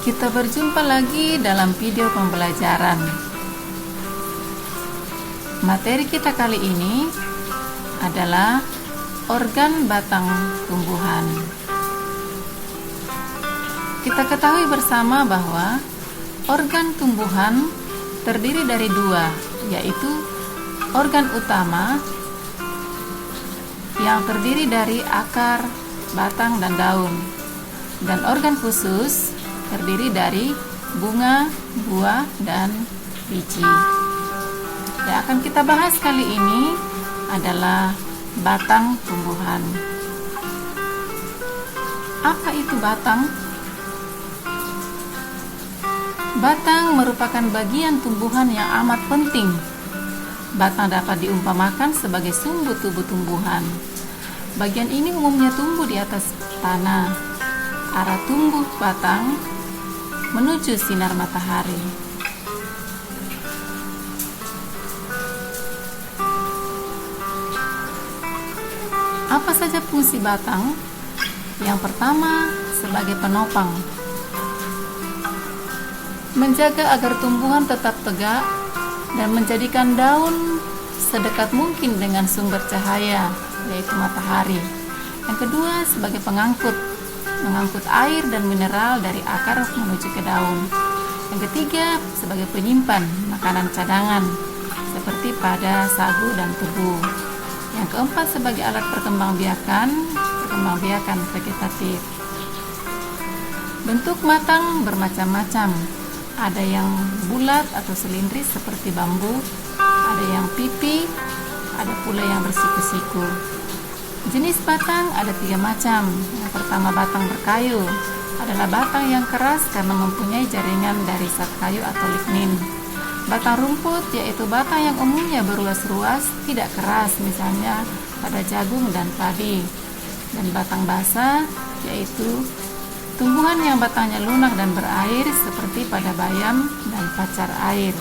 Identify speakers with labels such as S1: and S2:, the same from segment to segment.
S1: Kita berjumpa lagi dalam video pembelajaran. Materi kita kali ini adalah organ batang tumbuhan. Kita ketahui bersama bahwa organ tumbuhan terdiri dari dua, yaitu organ utama yang terdiri dari akar, batang, dan daun, dan organ khusus terdiri dari bunga, buah, dan biji. Yang akan kita bahas kali ini adalah batang tumbuhan. Apa itu batang? Batang merupakan bagian tumbuhan yang amat penting. Batang dapat diumpamakan sebagai sumbu tubuh tumbuhan. Bagian ini umumnya tumbuh di atas tanah. Arah tumbuh batang menuju sinar matahari. Apa saja fungsi batang? Yang pertama, sebagai penopang. Menjaga agar tumbuhan tetap tegak dan menjadikan daun sedekat mungkin dengan sumber cahaya, yaitu matahari. Yang kedua, sebagai pengangkut, mengangkut air dan mineral dari akar menuju ke daun. Yang ketiga, sebagai penyimpan makanan cadangan seperti pada sagu dan tebu. Yang keempat, sebagai alat perkembangbiakan vegetatif. Bentuk batang bermacam-macam. Ada yang bulat atau silindris seperti bambu, ada yang pipi, ada pula yang bersiku-siku. Jenis batang ada 3 macam. Yang pertama, batang berkayu adalah batang yang keras karena mempunyai jaringan dari zat kayu atau lignin. Batang rumput yaitu batang yang umumnya beruas-ruas, tidak keras, misalnya pada jagung dan padi. Dan batang basah yaitu tumbuhan yang batangnya lunak dan berair seperti pada bayam dan pacar air.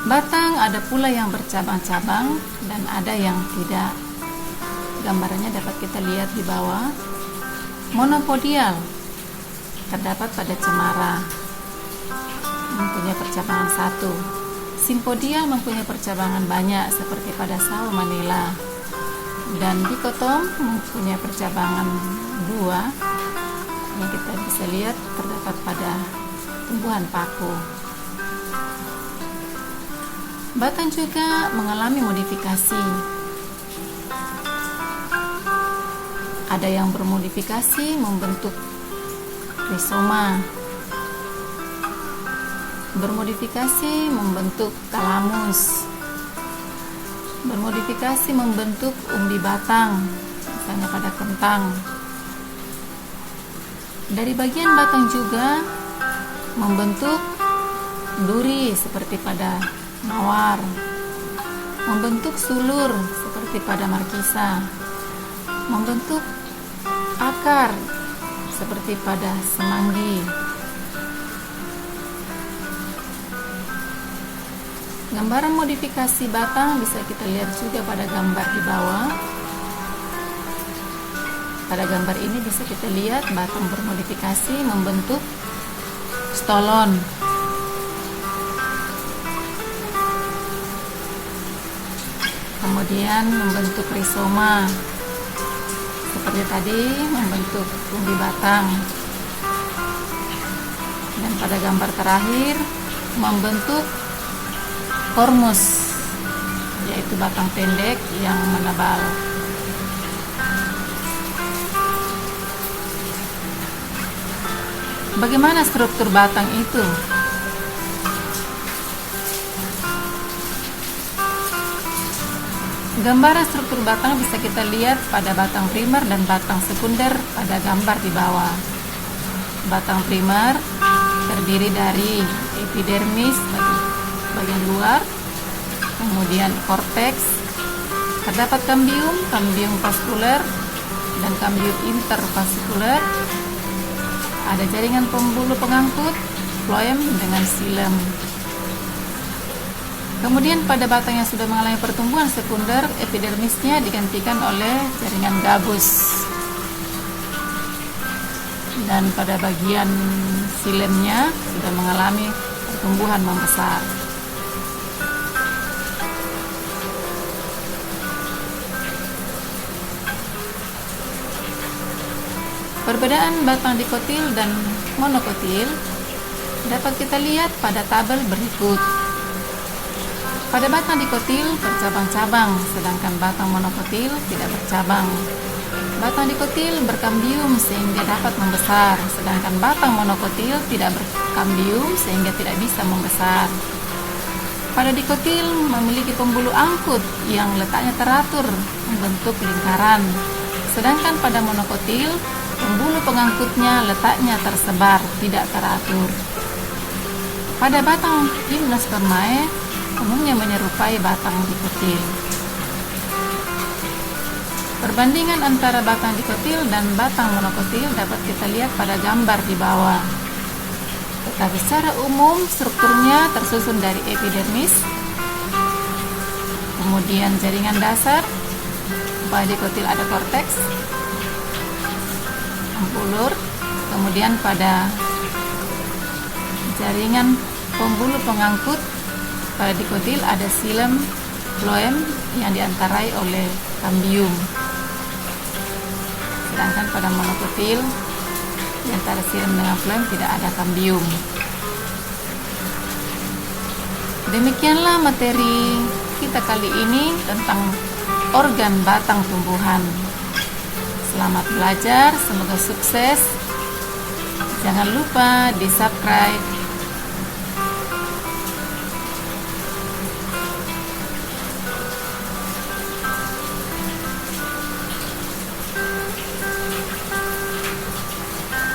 S1: Batang ada pula yang bercabang-cabang dan ada yang tidak. Gambarannya dapat kita lihat di bawah. Monopodial terdapat pada cemara, mempunyai percabangan 1. Simpodial mempunyai percabangan banyak seperti pada sawo manila. Dan dikotom mempunyai percabangan 2 yang kita bisa lihat terdapat pada tumbuhan paku. Batang juga mengalami modifikasi. Ada yang bermodifikasi membentuk rizoma, bermodifikasi membentuk talamus, bermodifikasi membentuk umbi batang, misalnya pada kentang. Dari bagian batang juga membentuk duri seperti pada mawar, membentuk sulur seperti pada markisa, membentuk akar seperti pada semanggi. Gambaran modifikasi batang bisa kita lihat juga pada gambar di bawah. Pada gambar ini bisa kita lihat batang bermodifikasi membentuk stolon. Kemudian membentuk rizoma, seperti tadi membentuk umbi batang. Dan pada gambar terakhir membentuk kormus, yaitu batang pendek yang menebal. Bagaimana struktur batang itu? Gambaran struktur batang bisa kita lihat pada batang primer dan batang sekunder pada gambar di bawah. Batang primer terdiri dari epidermis bagian luar, kemudian korteks, terdapat kambium vaskuler, dan kambium intervaskuler. Ada jaringan pembuluh pengangkut, floem dengan silem. Kemudian pada batang yang sudah mengalami pertumbuhan sekunder, epidermisnya digantikan oleh jaringan gabus. Dan pada bagian silemnya sudah mengalami pertumbuhan membesar. Perbedaan batang dikotil dan monokotil dapat kita lihat pada tabel berikut. Pada batang dikotil bercabang-cabang, sedangkan batang monokotil tidak bercabang. Batang dikotil berkambium sehingga dapat membesar, sedangkan batang monokotil tidak berkambium sehingga tidak bisa membesar. Pada dikotil memiliki pembuluh angkut yang letaknya teratur membentuk lingkaran, sedangkan pada monokotil pembuluh pengangkutnya letaknya tersebar, tidak teratur. Pada batang Gymnospermae umumnya menyerupai batang dikotil. Perbandingan antara batang dikotil dan batang monokotil dapat kita lihat pada gambar di bawah. Tetapi secara umum strukturnya tersusun dari epidermis, kemudian jaringan dasar. Pada dikotil ada korteks, ampulur, kemudian pada jaringan pembuluh pengangkut pada dikotil ada xilem, floem yang diantarai oleh kambium. Sedangkan pada monokotil di antara xilem dengan floem tidak ada kambium. Demikianlah materi kita kali ini tentang organ batang tumbuhan. Selamat belajar, semoga sukses. Jangan lupa di subscribe